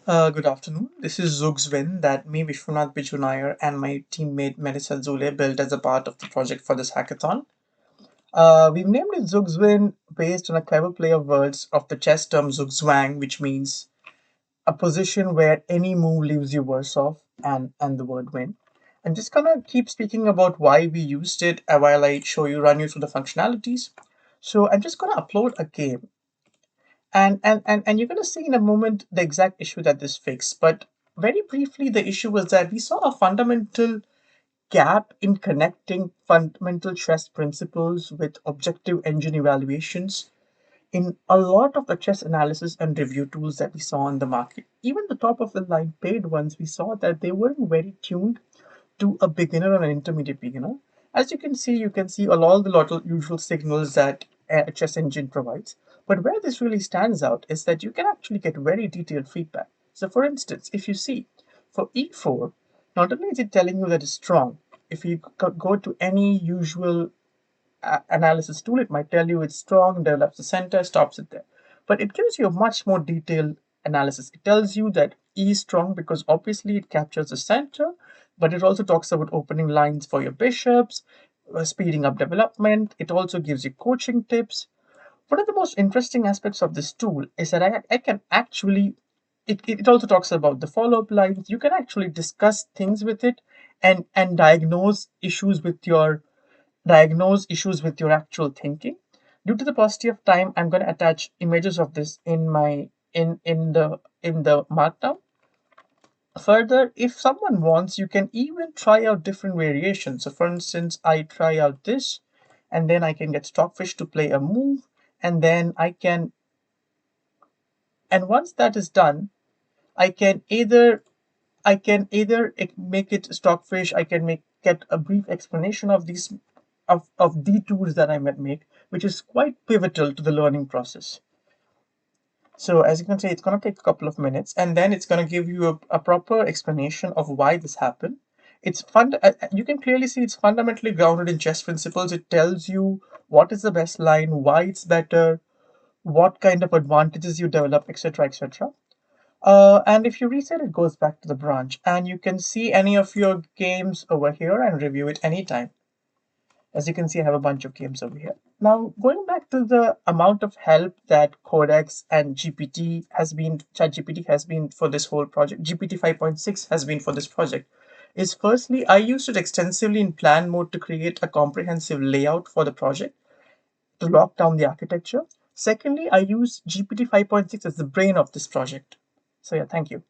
Good afternoon. This is Zugzwin that me, Vishwanath Bijunair, and my teammate Melissa Zule built as a part of the project for this hackathon. We've named it Zugzwin based on a clever play of words of the chess term Zugzwang, which means a position where any move leaves you worse off, and the word win. I'm just gonna keep speaking about why we used it while I run you through the functionalities. So I'm just gonna upload a game and you're going to see in a moment the exact issue that this fixed. But very briefly, the issue was that we saw a fundamental gap in connecting fundamental chess principles with objective engine evaluations in a lot of the chess analysis and review tools that we saw on the market. Even the top of the line paid ones, we saw that they weren't very tuned to a beginner or an intermediate beginner. As you can see all the lot of usual signals that a chess engine provides. But where this really stands out is that you can actually get very detailed feedback. So for instance, if you see for e4, not only is it telling you that it's strong, if you go to any usual analysis tool, it might tell you it's strong, develops the center, stops it there. But it gives you a much more detailed analysis. It tells you that E is strong because obviously it captures the center, but it also talks about opening lines for your bishops, speeding up development. It also gives you coaching tips. One of the most interesting aspects of this tool is that I can actually, it also talks about the follow-up lines. You can actually discuss things with it and diagnose issues with your actual thinking. Due to the paucity of time, I'm going to attach images of this in the markdown. Further, if someone wants, you can even try out different variations. So for instance, I try out this, and then I can get Stockfish to play a move, and then and once that is done, I can either make it Stockfish, I can get a brief explanation of these of detours that I might make, which is quite pivotal to the learning process. So as you can see, it's going to take a couple of minutes, and then it's going to give you a proper explanation of why this happened. You can clearly see it's fundamentally grounded in chess principles. It tells you what is the best line, why it's better, what kind of advantages you develop, etc., etc. And if you reset, it goes back to the branch, and you can see any of your games over here and review it anytime. As you can see, I have a bunch of games over here. Now, going back to the amount of help that Codex and ChatGPT has been for this whole project, GPT 5.6 has been for this project, is firstly, I used it extensively in plan mode to create a comprehensive layout for the project to lock down the architecture. Secondly, I use GPT 5.6 as the brain of this project. So yeah, thank you.